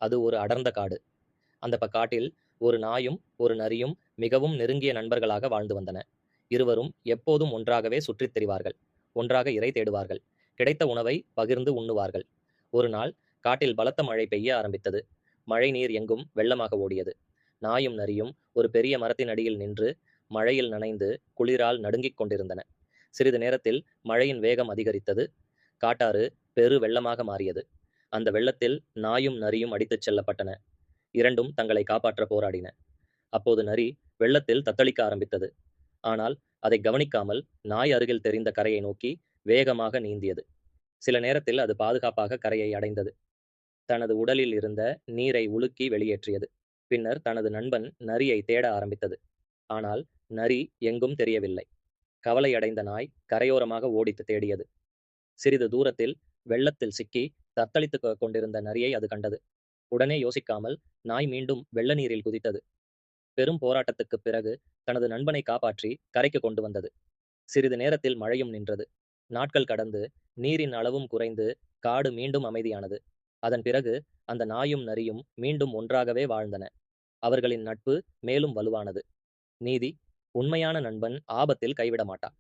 அது ஒரு அடர்ந்த காடு. அந்த காட்டில் ஒரு நாயும் ஒரு நரியும் மிகவும் நெருங்கிய நண்பர்களாக வாழ்ந்து வந்தன. இருவரும் எப்போதும் ஒன்றாகவே சுற்றித் திரிவார்கள். ஒன்றாக இரை தேடுவார்கள். கிடைத்த உணவை பகிர்ந்து உண்ணுவார்கள். ஒரு நாள் காட்டில் பலத்த மழை பெய்ய ஆரம்பித்தது. மழை நீர் எங்கும் வெள்ளமாக ஓடியது. நாயும் நரியும் ஒரு பெரிய மரத்தின் அடியில் நின்று மழையில் நனைந்து குளிரால் நடுங்கிக் கொண்டிருந்தன. சிறிது நேரத்தில் மழையின் வேகம் அதிகரித்தது. காட்டாறு பெரு வெள்ளமாக மாறியது. அந்த வெள்ளத்தில் நாயும் நரியும் அடித்துச் செல்லப்பட்டன. இரண்டும் தங்களை காப்பாற்ற போராடின. அப்போது நரி வெள்ளத்தில் தத்தளிக்க ஆரம்பித்தது. ஆனால் அதை கவனிக்காமல் நாய் அருகில் தெரிந்த கரையை நோக்கி வேகமாக நீந்தியது. சில நேரத்தில் அது பாதுகாப்பாக கரையை அடைந்தது. தனது உடலில் இருந்த நீரை உலுக்கி வெளியேற்றியது. பின்னர் தனது நண்பன் நரியை தேட ஆரம்பித்தது. ஆனால் நரி எங்கும் தெரியவில்லை. கவலையடைந்த நாய் கரையோரமாக ஓடித்து தேடியது. சிறிது தூரத்தில் வெள்ளத்தில் சிக்கி தத்தளித்துக் கொண்டிருந்த நரியை அது கண்டது. உடனே யோசிக்காமல் நாய் மீண்டும் வெள்ள நீரில் குதித்தது. பெரும் போராட்டத்துக்குப் பிறகு தனது நண்பனை காப்பாற்றி கரைக்கு கொண்டு வந்தது. சிறிது நேரத்தில் மழையும் நின்றது. நாட்கள் கடந்து நீரின் அளவும் குறைந்து காடு மீண்டும் அமைதியானது. அதன் பிறகு அந்த நாயும் நரியும் மீண்டும் ஒன்றாகவே வாழ்ந்தன. அவர்களின் நட்பு மேலும் வலுவானது. நீதி: உண்மையான நண்பன் ஆபத்தில் கைவிட மாட்டான்.